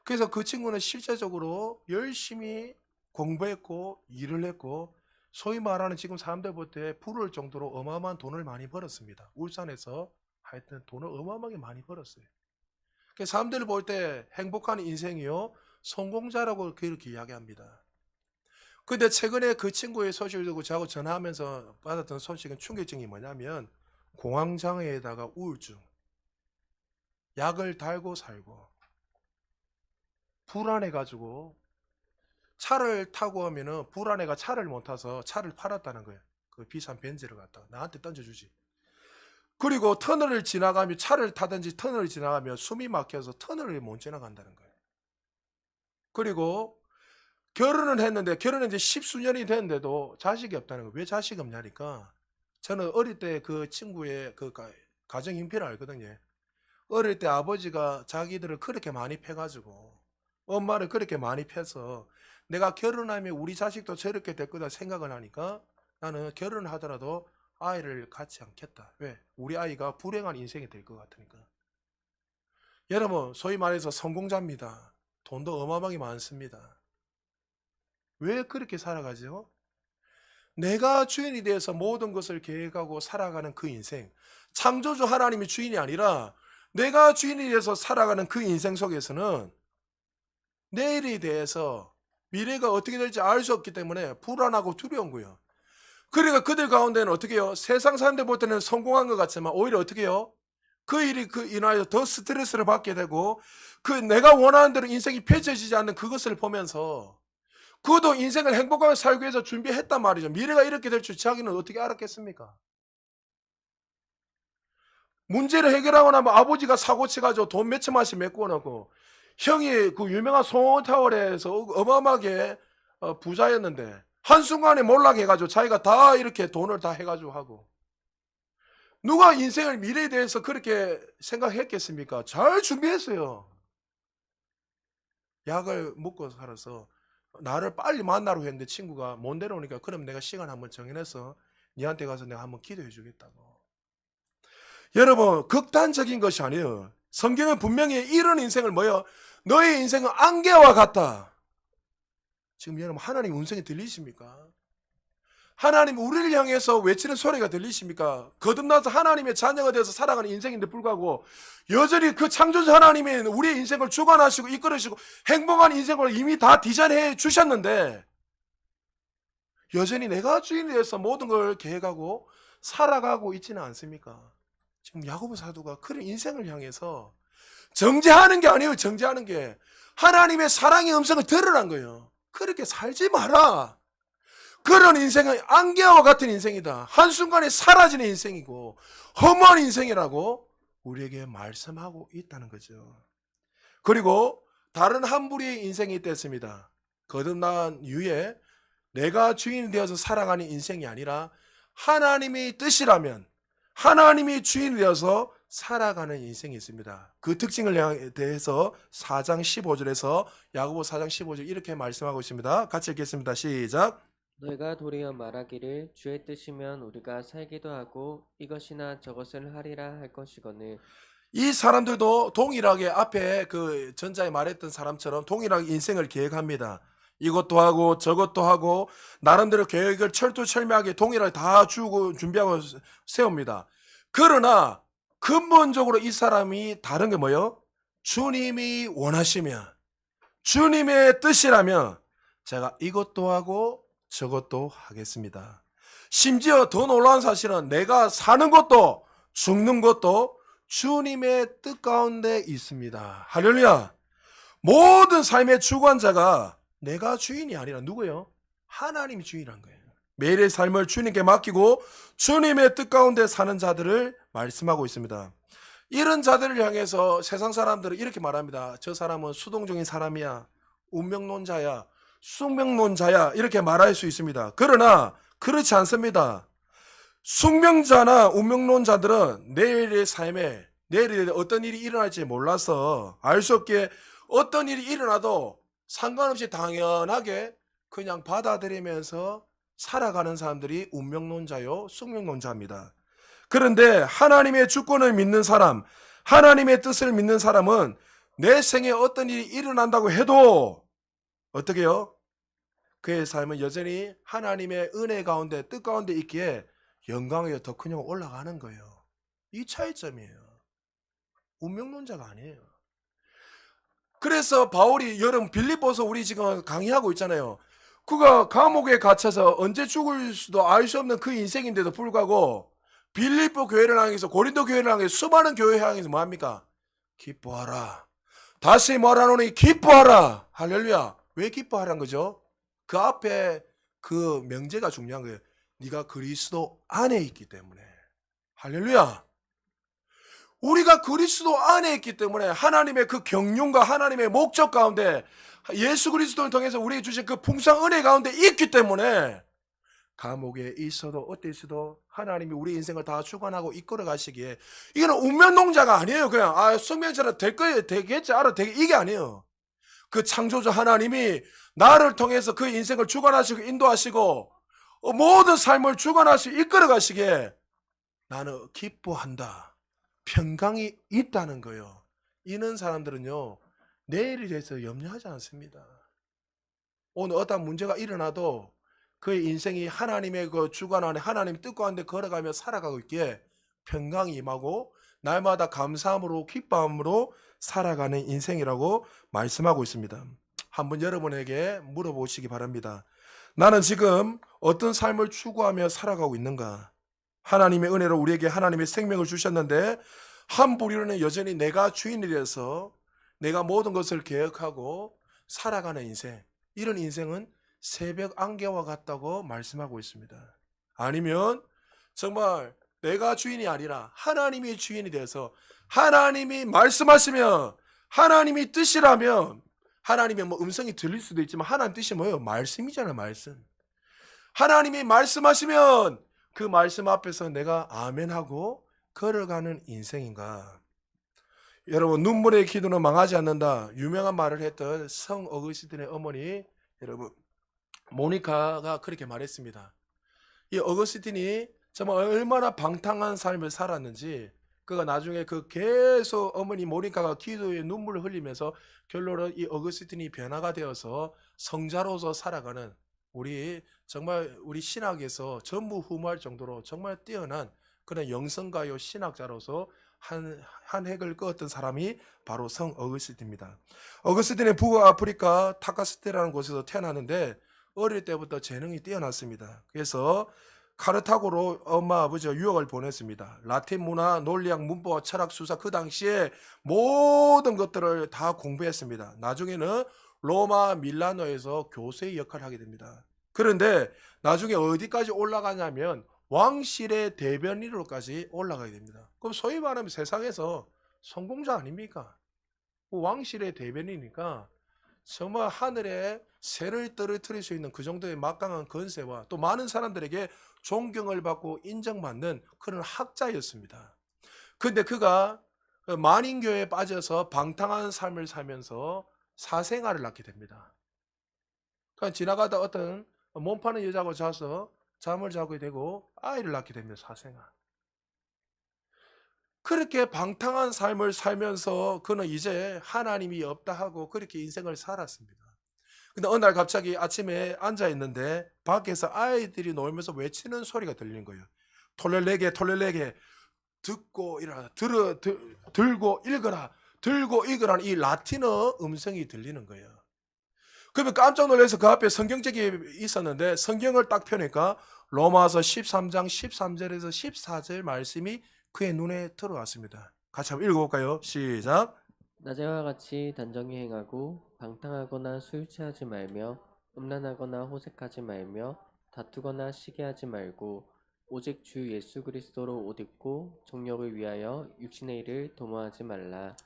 그래서 그 친구는 실제적으로 열심히 공부했고 일을 했고 소위 말하는 지금 사람들 볼 때 부러울 정도로 어마어마한 돈을 많이 벌었습니다. 울산에서 하여튼 돈을 어마어마하게 많이 벌었어요. 그래서 사람들을 볼 때 행복한 인생이요 성공자라고 그렇게 이야기합니다. 근데 최근에 그 친구의 소식을 듣고 저하고 전화하면서 받았던 소식은 충격적인 게 뭐냐면 공황장애에다가 우울증, 약을 달고 살고 불안해가지고 차를 타고 하면은 불안해가 차를 못 타서 차를 팔았다는 거예요. 그 비싼 벤츠를 갖다가 나한테 던져주지. 그리고 터널을 지나가면 차를 타든지 터널을 지나가면 숨이 막혀서 터널을 못 지나간다는 거예요. 그리고 결혼을 했는데 결혼한 지 10수년이 됐는데도 자식이 없다는 거예요. 왜 자식이 없냐니까 저는 어릴 때 그 친구의 그 가정 형편을 알거든요. 어릴 때 아버지가 자기들을 그렇게 많이 패가지고 엄마를 그렇게 많이 패서 내가 결혼하면 우리 자식도 저렇게 될 거다 생각을 하니까 나는 결혼을 하더라도 아이를 갖지 않겠다. 왜? 우리 아이가 불행한 인생이 될 것 같으니까. 여러분 소위 말해서 성공자입니다. 돈도 어마어마하게 많습니다. 왜 그렇게 살아가죠? 내가 주인이 되어서 모든 것을 계획하고 살아가는 그 인생, 창조주 하나님이 주인이 아니라 내가 주인이 되어서 살아가는 그 인생 속에서는 내일에 대해서 미래가 어떻게 될지 알 수 없기 때문에 불안하고 두려운 거예요. 그러니까 그들 가운데는 어떻게 해요? 세상 사람들 볼 때는 성공한 것 같지만 오히려 어떻게 해요? 그 일이 인하여 더 스트레스를 받게 되고 그 내가 원하는 대로 인생이 펼쳐지지 않는 그것을 보면서 그도 인생을 행복하게 살기 위해서 준비했단 말이죠. 미래가 이렇게 될 줄 자기는 어떻게 알았겠습니까? 문제를 해결하고 나면 아버지가 사고 치가지고 돈 몇천만씩 메꾸어놓고 형이 그 유명한 송원타월에서 어마어마하게 부자였는데 한순간에 몰락해가지고 자기가 다 이렇게 돈을 다 해가지고 하고 누가 인생을 미래에 대해서 그렇게 생각했겠습니까? 잘 준비했어요. 약을 먹고 살아서 나를 빨리 만나러 했는데 친구가 못 내려오니까 그럼 내가 시간 한번 정해놔서 니한테 가서 내가 한번 기도해 주겠다고. 여러분 극단적인 것이 아니에요. 성경은 분명히 이런 인생을 뭐요? 너의 인생은 안개와 같다. 지금 여러분 하나님 음성이 들리십니까? 하나님 우리를 향해서 외치는 소리가 들리십니까? 거듭나서 하나님의 자녀가 되어서 살아가는 인생인데 불구하고 여전히 그 창조주 하나님이 우리의 인생을 주관하시고 이끌으시고 행복한 인생을 이미 다 디자인해 주셨는데 여전히 내가 주인이 되어서 모든 걸 계획하고 살아가고 있지는 않습니까? 지금 야고보 사도가 그런 인생을 향해서 정죄하는 게 아니에요. 정죄하는 게 하나님의 사랑의 음성을 들으란 거예요. 그렇게 살지 마라. 그런 인생은 안개와 같은 인생이다. 한순간에 사라지는 인생이고 험한 인생이라고 우리에게 말씀하고 있다는 거죠. 그리고 다른 한 부류의 인생이 있겠습니다. 거듭난 이후에 내가 주인이 되어서 살아가는 인생이 아니라 하나님의 뜻이라면 하나님이 주인이 되어서 살아가는 인생이 있습니다. 그 특징을 대해서 4장 15절에서 야고보 4장 15절 이렇게 말씀하고 있습니다. 같이 읽겠습니다. 시작. 너희가 도리어 말하기를 주의 뜻이면 우리가 살기도 하고 이것이나 저것을 하리라 할 것이거늘 이 사람들도 동일하게 앞에 그 전자에 말했던 사람처럼 동일하게 인생을 계획합니다. 이것도 하고 저것도 하고 나름대로 계획을 철두철미하게 동일하게 다 주고 준비하고 세웁니다. 그러나 근본적으로 이 사람이 다른 게 뭐예요? 주님이 원하시면 주님의 뜻이라면 제가 이것도 하고 저것도 하겠습니다. 심지어 더 놀라운 사실은 내가 사는 것도 죽는 것도 주님의 뜻 가운데 있습니다. 할렐루야. 모든 삶의 주관자가 내가 주인이 아니라 누구예요? 하나님이 주인이란 거예요. 매일의 삶을 주님께 맡기고 주님의 뜻 가운데 사는 자들을 말씀하고 있습니다. 이런 자들을 향해서 세상 사람들은 이렇게 말합니다. 저 사람은 수동적인 사람이야. 운명론자야. 숙명론자야. 이렇게 말할 수 있습니다. 그러나 그렇지 않습니다. 숙명자나 운명론자들은 내일의 삶에 내일에 어떤 일이 일어날지 몰라서 알 수 없게 어떤 일이 일어나도 상관없이 당연하게 그냥 받아들이면서 살아가는 사람들이 운명론자요, 숙명론자입니다. 그런데 하나님의 주권을 믿는 사람, 하나님의 뜻을 믿는 사람은 내 생에 어떤 일이 일어난다고 해도 어떻게 해요? 그의 삶은 여전히 하나님의 은혜 가운데 뜻 가운데 있기에 영광에 더 그냥 올라가는 거예요. 이 차이점이에요. 운명론자가 아니에요. 그래서 바울이 여러분 빌립보서 우리 지금 강의하고 있잖아요. 그가 감옥에 갇혀서 언제 죽을 수도 알 수 없는 그 인생인데도 불구하고 빌립보 교회를 향해서 고린도 교회를 향해서 수많은 교회 향해서 뭐합니까? 기뻐하라. 다시 말하노니 기뻐하라. 할렐루야. 왜 기뻐하라는 거죠? 그 앞에 그 명제가 중요한 거예요. 네가 그리스도 안에 있기 때문에. 할렐루야. 우리가 그리스도 안에 있기 때문에 하나님의 그 경륜과 하나님의 목적 가운데 예수 그리스도를 통해서 우리에게 주신 그 풍성 은혜 가운데 있기 때문에 감옥에 있어도 어때 있어도 하나님이 우리 인생을 다 주관하고 이끌어 가시기에 이거는 운명론자가 아니에요. 그냥 숙명처럼 될 거예요. 되겠지 알아 되게 이게 아니에요. 그 창조주 하나님이 나를 통해서 그 인생을 주관하시고 인도하시고 모든 삶을 주관하시고 이끌어 가시기에 나는 기뻐한다. 평강이 있다는 거예요. 이런 사람들은요 내일에 대해서 염려하지 않습니다. 오늘 어떤 문제가 일어나도 그의 인생이 하나님의 그 주관 안에 하나님 뜻 가운데 걸어가며 살아가고 있기에 평강이 임하고 날마다 감사함으로 기뻐함으로 살아가는 인생이라고 말씀하고 있습니다. 한번 여러분에게 물어보시기 바랍니다. 나는 지금 어떤 삶을 추구하며 살아가고 있는가? 하나님의 은혜로 우리에게 하나님의 생명을 주셨는데 한부리로는 여전히 내가 주인이 되어서 내가 모든 것을 계획하고 살아가는 인생, 이런 인생은 새벽 안개와 같다고 말씀하고 있습니다. 아니면 정말 내가 주인이 아니라 하나님이 주인이 되어서 하나님이 말씀하시면 하나님이 뜻이라면, 하나님의 뭐 음성이 들릴 수도 있지만 하나님 뜻이 뭐예요? 말씀이잖아요. 말씀. 하나님이 말씀하시면 그 말씀 앞에서 내가 아멘하고 걸어가는 인생인가? 여러분, 눈물의 기도는 망하지 않는다, 유명한 말을 했던 성 어거스틴의 어머니 여러분 모니카가 그렇게 말했습니다. 이 어거스틴이 정말 얼마나 방탕한 삶을 살았는지, 그가 나중에 그 계속 어머니 모니카가 기도에 눈물을 흘리면서 결론은 이 어거스틴이 변화가 되어서 성자로서 살아가는, 정말 우리 신학에서 전무후무할 정도로 정말 뛰어난 그런 영성가요 신학자로서 한 획을 그었던 사람이 바로 성 어거스틴입니다. 어거스틴의 북아프리카 타카스테라는 곳에서 태어났는데 어릴 때부터 재능이 뛰어났습니다. 그래서 카르타고로 엄마 아버지가 유학을 보냈습니다. 라틴 문화, 논리학, 문법, 철학, 수사, 그 당시에 모든 것들을 다 공부했습니다. 나중에는 로마, 밀라노에서 교수의 역할을 하게 됩니다. 그런데 나중에 어디까지 올라가냐면 왕실의 대변인으로까지 올라가게 됩니다. 그럼 소위 말하면 세상에서 성공자 아닙니까? 왕실의 대변인이니까 정말 하늘에 새를 떨어뜨릴 수 있는 그 정도의 막강한 건세와 또 많은 사람들에게 존경을 받고 인정받는 그런 학자였습니다. 근데 그가 만인교에 빠져서 방탕한 삶을 살면서 사생아를 낳게 됩니다. 그러니까 지나가다 어떤 몸 파는 여자하고 자서 잠을 자게 되고 아이를 낳게 됩니다. 사생아. 그렇게 방탕한 삶을 살면서 그는 이제 하나님이 없다 하고 그렇게 인생을 살았습니다. 근데 어느 날 갑자기 아침에 앉아 있는데 밖에서 아이들이 놀면서 외치는 소리가 들리는 거예요. 톨렐레게 톨렐레게, 듣고 일어나, 들고 읽어라, 들고 읽으라는 이 라틴어 음성이 들리는 거예요. 그러면 깜짝 놀라서 그 앞에 성경책이 있었는데 성경을 딱 펴니까 로마서 13장 13절에서 14절 말씀이 그의 눈에 들어왔습니다. 같이 한번 읽어볼까요? 시작. 낮에와 같이 단정히 행하고 방탕하거나 술 취하지 말며 음란하거나 호색하지 말며 다투거나 시기하지 말고 오직 주 예수 그리스도로 옷 입고 정욕을 위하여 육신의 일을 도모하지 말라.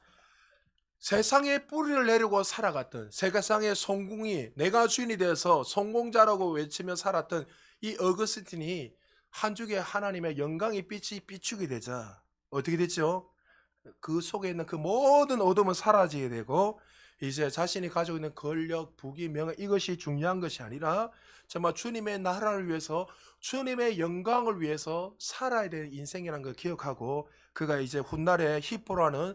세상에 뿌리를 내리고 살아갔던, 세상의 성공이 내가 주인이 되어서 성공자라고 외치며 살았던 이 어거스틴이 한 주에 하나님의 영광의 빛이 비추게 되자 어떻게 됐죠? 그 속에 있는 그 모든 어둠은 사라지게 되고 이제 자신이 가지고 있는 권력, 부귀, 명예, 이것이 중요한 것이 아니라 정말 주님의 나라를 위해서, 주님의 영광을 위해서 살아야 되는 인생이라는 걸 기억하고 그가 이제 훗날에 히포라는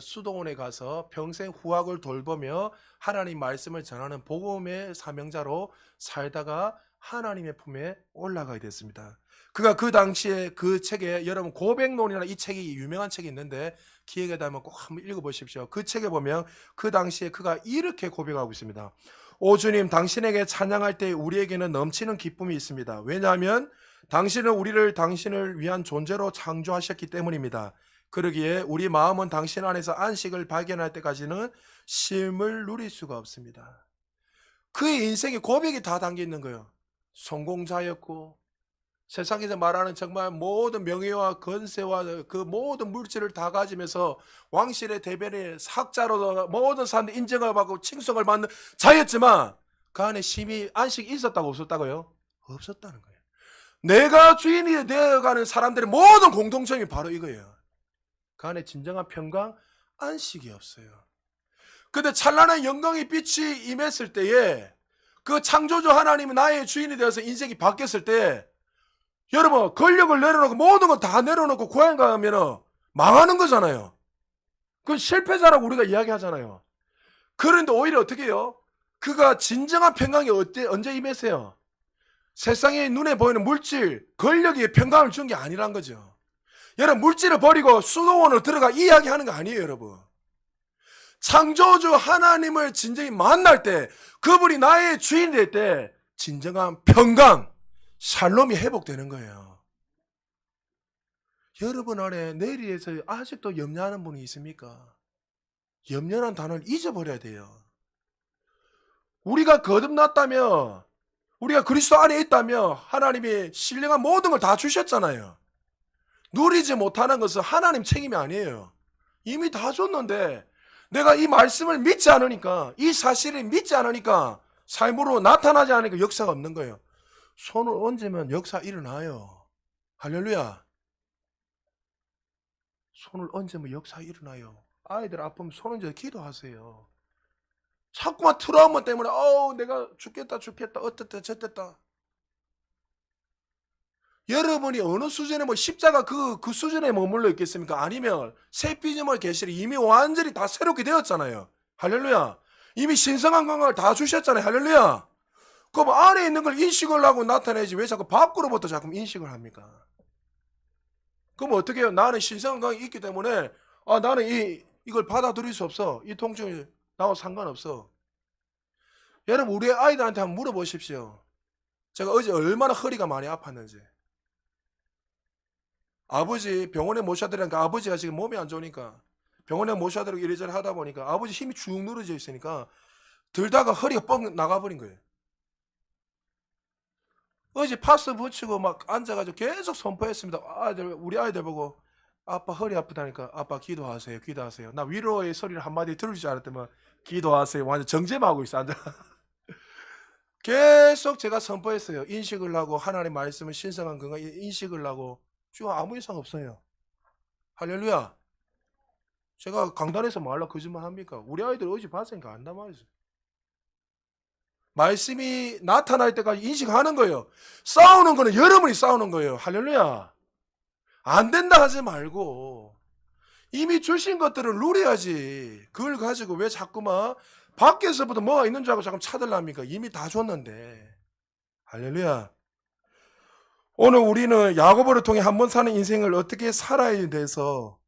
수도원에 가서 평생 후학을 돌보며 하나님 말씀을 전하는 복음의 사명자로 살다가 하나님의 품에 올라가게 됐습니다. 그가 그 당시에 그 책에, 여러분 고백론이라는 이 책이 유명한 책이 있는데 기회가 되면 꼭 한번 읽어보십시오. 그 책에 보면 그 당시에 그가 이렇게 고백하고 있습니다. 오 주님, 당신에게 찬양할 때 우리에게는 넘치는 기쁨이 있습니다. 왜냐하면 당신은 우리를 당신을 위한 존재로 창조하셨기 때문입니다. 그러기에 우리 마음은 당신 안에서 안식을 발견할 때까지는 쉼을 누릴 수가 없습니다. 그의 인생에 고백이 다 담겨 있는 거예요. 성공자였고 세상에서 말하는 정말 모든 명예와 건세와 그 모든 물질을 다 가지면서 왕실의 대변인 학자로 모든 사람들 인정을 받고 칭송을 받는 자였지만 그 안에 쉼이, 안식이 있었다고 없었다고요? 없었다는 거예요. 내가 주인이 되어가는 사람들의 모든 공통점이 바로 이거예요. 그 안에 진정한 평강, 안식이 없어요. 근데 찬란한 영광의 빛이 임했을 때에 그 창조주 하나님이 나의 주인이 되어서 인생이 바뀌었을 때 여러분 권력을 내려놓고 모든 거 다 내려놓고 고향 가면 망하는 거잖아요. 그건 실패자라고 우리가 이야기하잖아요. 그런데 오히려 어떻게 해요? 그가 진정한 평강이 언제 임했어요? 세상에 눈에 보이는 물질, 권력에 평강을 준 게 아니란 거죠. 여러분, 물질을 버리고 수도원으로 들어가 이야기하는 거 아니에요, 여러분. 창조주 하나님을 진정히 만날 때, 그분이 나의 주인이 될 때 진정한 평강, 샬롬이 회복되는 거예요. 여러분 안에 내일에 대해서 아직도 염려하는 분이 있습니까? 염려라는 단어를 잊어버려야 돼요. 우리가 거듭났다며, 우리가 그리스도 안에 있다며 하나님이 신령한 모든 걸 다 주셨잖아요. 누리지 못하는 것은 하나님 책임이 아니에요. 이미 다 줬는데 내가 이 말씀을 믿지 않으니까, 이 사실을 믿지 않으니까 삶으로 나타나지 않으니까 역사가 없는 거예요. 손을 얹으면 역사 일어나요. 할렐루야. 손을 얹으면 역사 일어나요. 아이들 아프면 손 얹어 기도하세요. 자꾸만 트라우마 때문에 내가 죽겠다 어쨌다 저쨌다. 여러분이 어느 수준에 십자가 그 수준에 머물러 있겠습니까? 아니면 새 피조물 계시를 이미 완전히 다 새롭게 되었잖아요. 할렐루야. 이미 신성한 건강을 다 주셨잖아요. 할렐루야. 그럼 안에 있는 걸 인식을 하고 나타내지 왜 자꾸 밖으로부터 자꾸 인식을 합니까? 그럼 어떻게 해요? 나는 신성한 건강이 있기 때문에 나는 이걸 받아들일 수 없어. 이 통증이 나와 상관없어. 여러분, 우리 아이들한테 한번 물어보십시오. 제가 어제 얼마나 허리가 많이 아팠는지. 아버지 병원에 모셔드리니까, 아버지가 지금 몸이 안 좋으니까 병원에 모셔드리고 이래저래 하다 보니까 아버지 힘이 쭉 늘어져 있으니까 들다가 허리가 뻥 나가버린 거예요. 어제 파스 붙이고 막 앉아가지고 계속 선포했습니다. 우리 아이들 보고 아빠 허리 아프다니까 아빠 기도하세요. 기도하세요. 나 위로의 소리를 한마디 들을 줄 알았더만 기도하세요. 완전 정죄하고 있어. 앉아. 계속 제가 선포했어요. 인식을 하고 하나님 말씀을 신성한 건강 인식을 하고 쭉 아무 이상 없어요. 할렐루야. 제가 강단에서 말라 거짓말 합니까? 우리 아이들 어제 봤으니까 안다 말이죠. 말씀이 나타날 때까지 인식하는 거예요. 싸우는 거는 여러분이 싸우는 거예요. 할렐루야. 안 된다 하지 말고 이미 주신 것들을 누려야지. 그걸 가지고 왜 자꾸만 밖에서부터 뭐가 있는 줄 알고 자꾸 찾으랍니까? 이미 다 줬는데. 할렐루야. 오늘 우리는 야고보를 통해 한 번 사는 인생을 어떻게 살아야 돼서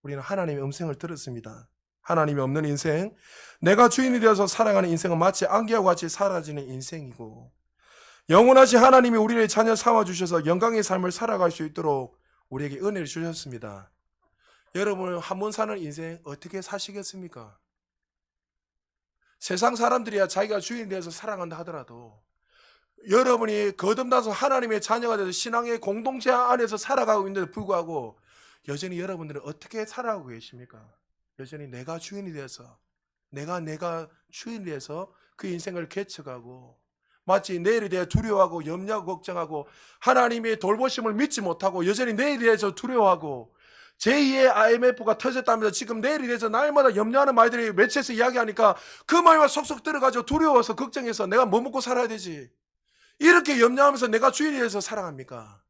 우리는 하나님의 음성을 들었습니다. 하나님이 없는 인생, 내가 주인이 되어서 살아가는 인생은 마치 안개와 같이 사라지는 인생이고, 영원하신 하나님이 우리를 자녀 삼아주셔서 영광의 삶을 살아갈 수 있도록 우리에게 은혜를 주셨습니다. 여러분, 한 번 사는 인생 어떻게 사시겠습니까? 세상 사람들이야 자기가 주인이 되어서 살아간다 하더라도 여러분이 거듭나서 하나님의 자녀가 돼서 신앙의 공동체 안에서 살아가고 있는데도 불구하고 여전히 여러분들은 어떻게 살아가고 계십니까? 여전히 내가 주인이 되어서 내가 주인이 돼서 그 인생을 개척하고 마치 내일에 대해 두려워하고 염려하고 걱정하고 하나님의 돌보심을 믿지 못하고 여전히 내일에 대해서 두려워하고 제2의 IMF가 터졌다면서 지금 내일에 대해서 날마다 염려하는 말들이 매체에서 이야기하니까 그 말만 속속 들어가지고 두려워서 걱정해서 내가 뭐 먹고 살아야 되지? 이렇게 염려하면서 내가 주인이 돼서 살아갑니까?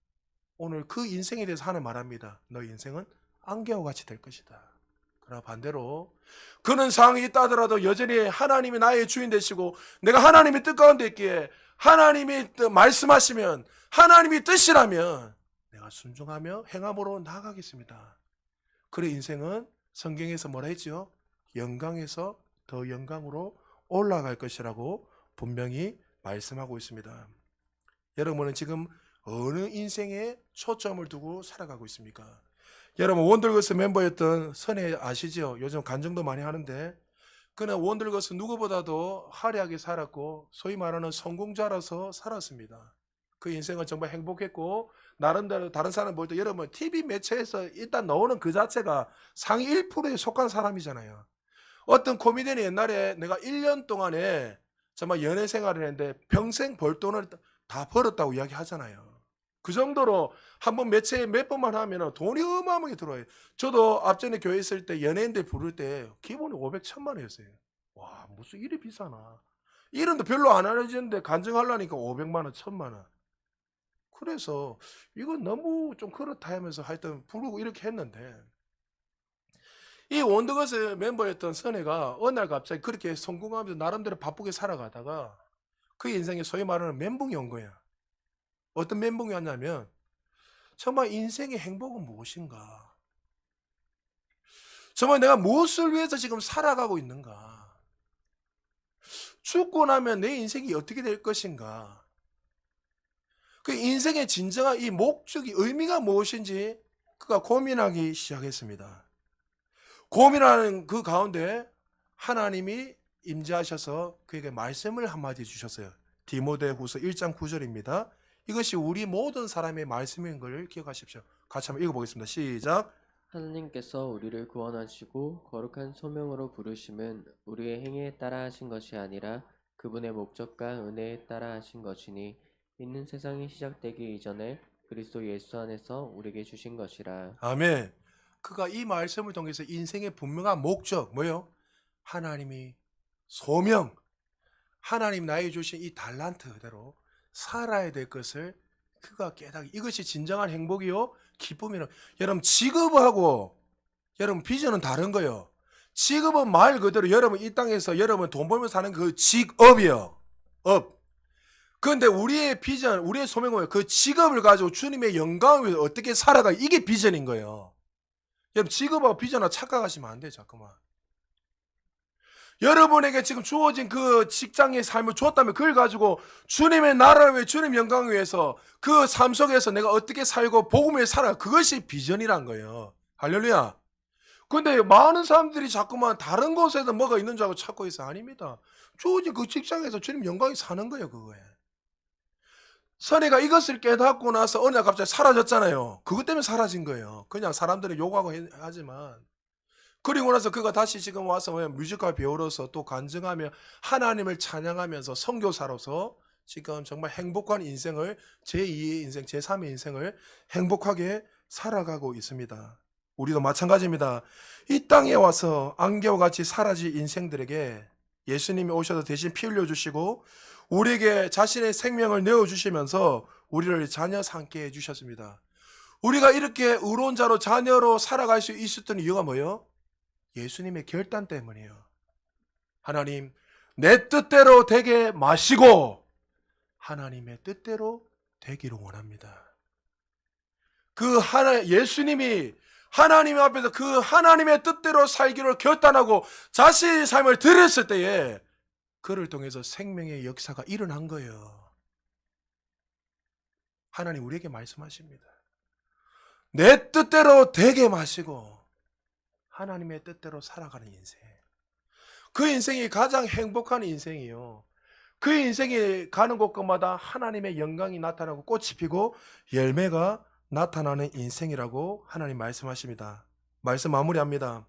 오늘 그 인생에 대해서 하나님 말합니다. 너의 인생은 안개와 같이 될 것이다. 그러나 반대로 그런 상황이 있다 하더라도 여전히 하나님이 나의 주인 되시고 내가 하나님의 뜻 가운데 있기에 하나님이 말씀하시면 하나님이 뜻이라면 내가 순종하며 행함으로 나아가겠습니다. 그의 인생은 성경에서 뭐라 했죠? 영광에서 더 영광으로 올라갈 것이라고 분명히 말씀하고 있습니다. 여러분은 지금 어느 인생에 초점을 두고 살아가고 있습니까? 여러분, 원더걸스 멤버였던 선혜 아시죠? 요즘 간증도 많이 하는데 그는 원더걸스 누구보다도 화려하게 살았고 소위 말하는 성공자라서 살았습니다. 그 인생은 정말 행복했고 나름대로 다른 사람 볼 때 여러분 TV 매체에서 일단 나오는 그 자체가 상위 1%에 속한 사람이잖아요. 어떤 코미디언이 옛날에 내가 1년 동안에 정말 연애 생활을 했는데 평생 벌 돈을 다 벌었다고 이야기하잖아요. 그 정도로 한번 매체에 몇 번만 하면 돈이 어마어마하게 들어와요. 저도 앞전에 교회 있을 때 연예인들 부를 때 기본이 500, 1000만 원이었어요. 와, 무슨 일이 비싸나. 이름도 별로 안 알려지는데 간증하려니까 500만 원, 1000만 원. 그래서 이건 너무 좀 그렇다 하면서 하여튼 부르고 이렇게 했는데 이 원더걸스 멤버였던 선혜가 어느 날 갑자기 그렇게 성공하면서 나름대로 바쁘게 살아가다가 그 인생에 소위 말하는 멘붕이 온 거야. 어떤 멘붕이 왔냐면 정말 인생의 행복은 무엇인가? 정말 내가 무엇을 위해서 지금 살아가고 있는가? 죽고 나면 내 인생이 어떻게 될 것인가? 그 인생의 진정한 이 목적이 의미가 무엇인지 그가 고민하기 시작했습니다. 고민하는 그 가운데 하나님이 임재하셔서 그에게 말씀을 한마디 주셨어요. 디모데후서 1장 9절입니다. 이것이 우리 모든 사람의 말씀인 걸 기억하십시오. 같이 한번 읽어보겠습니다. 시작. 하나님께서 우리를 구원하시고 거룩한 소명으로 부르심은 우리의 행위에 따라 하신 것이 아니라 그분의 목적과 은혜에 따라 하신 것이니 있는 세상이 시작되기 이전에 그리스도 예수 안에서 우리에게 주신 것이라. 아멘. 그가 이 말씀을 통해서 인생의 분명한 목적 뭐요? 하나님이 소명, 하나님 나에게 주신 이 달란트대로 살아야 될 것을 그가 깨닫기. 이것이 진정한 행복이요 기쁨이라. 여러분 직업하고 여러분 비전은 다른 거예요. 직업은 말 그대로 여러분 이 땅에서 여러분 돈 벌면서 사는 그 직업이요. 업. 그런데 우리의 비전, 우리의 소명은 그 직업을 가지고 주님의 영광을 위해서 어떻게 살아가, 이게 비전인 거예요. 여러분 직업하고 비전하고 착각하시면 안 돼요. 자꾸만. 여러분에게 지금 주어진 그 직장의 삶을 주었다면 그걸 가지고 주님의 나라를 위해 주님 영광을 위해서 그 삶 속에서 내가 어떻게 살고 복음을 살아, 그것이 비전이란 거예요. 할렐루야. 근데 많은 사람들이 자꾸만 다른 곳에서 뭐가 있는 줄 알고 찾고 있어. 아닙니다. 주어진 그 직장에서 주님 영광이 사는 거예요. 그거에. 선혜가 이것을 깨닫고 나서 어느 날 갑자기 사라졌잖아요. 그것 때문에 사라진 거예요. 그냥 사람들이 욕하고 하지만. 그리고 나서 그가 다시 지금 와서 뮤지컬 배우로서 또 간증하며 하나님을 찬양하면서 선교사로서 지금 정말 행복한 인생을, 제2의 인생, 제3의 인생을 행복하게 살아가고 있습니다. 우리도 마찬가지입니다. 이 땅에 와서 안개와 같이 사라질 인생들에게 예수님이 오셔서 대신 피 흘려주시고 우리에게 자신의 생명을 내어주시면서 우리를 자녀 삼게 해주셨습니다. 우리가 이렇게 의로운 자로 자녀로 살아갈 수 있었던 이유가 뭐예요? 예수님의 결단 때문이에요. 하나님, 내 뜻대로 되게 마시고 하나님의 뜻대로 되기를 원합니다. 예수님이 하나님 앞에서 그 하나님의 뜻대로 살기로 결단하고 자신의 삶을 드렸을 때에 그를 통해서 생명의 역사가 일어난 거예요. 하나님 우리에게 말씀하십니다. 내 뜻대로 되게 마시고 하나님의 뜻대로 살아가는 인생. 그 인생이 가장 행복한 인생이요. 그 인생이 가는 곳마다 하나님의 영광이 나타나고 꽃이 피고 열매가 나타나는 인생이라고 하나님 말씀하십니다. 말씀 마무리합니다.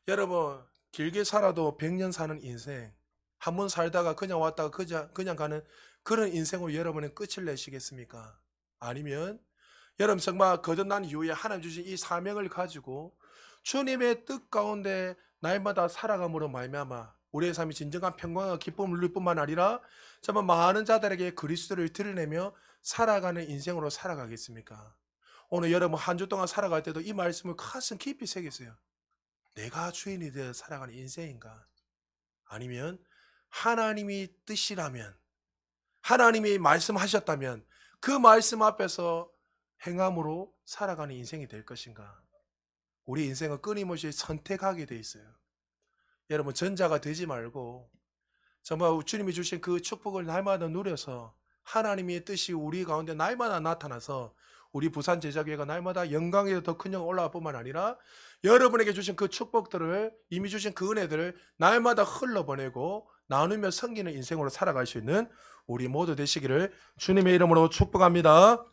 여러분 길게 살아도 100년 사는 인생, 한 번 살다가 그냥 왔다가 그냥 가는 그런 인생으로 여러분은 끝을 내시겠습니까? 아니면 여러분 정말 거듭난 이후에 하나님 주신 이 사명을 가지고 주님의 뜻 가운데 날마다 살아감으로 말미암아 우리의 삶이 진정한 평강과 기쁨을 누릴 뿐만 아니라 정말 많은 자들에게 그리스도를 드러내며 살아가는 인생으로 살아가겠습니까? 오늘 여러분 한 주 동안 살아갈 때도 이 말씀을 가슴 깊이 새기세요. 내가 주인이 되어 살아가는 인생인가? 아니면 하나님이 뜻이라면, 하나님이 말씀하셨다면 그 말씀 앞에서 행함으로 살아가는 인생이 될 것인가? 우리 인생은 끊임없이 선택하게 돼 있어요. 여러분 전자가 되지 말고 정말 주님이 주신 그 축복을 날마다 누려서 하나님의 뜻이 우리 가운데 날마다 나타나서 우리 부산 제자교회가 날마다 영광에 더 큰 영광 올라갈 뿐만 아니라 여러분에게 주신 그 축복들을, 이미 주신 그 은혜들을 날마다 흘러보내고 나누며 섬기는 인생으로 살아갈 수 있는 우리 모두 되시기를 주님의 이름으로 축복합니다.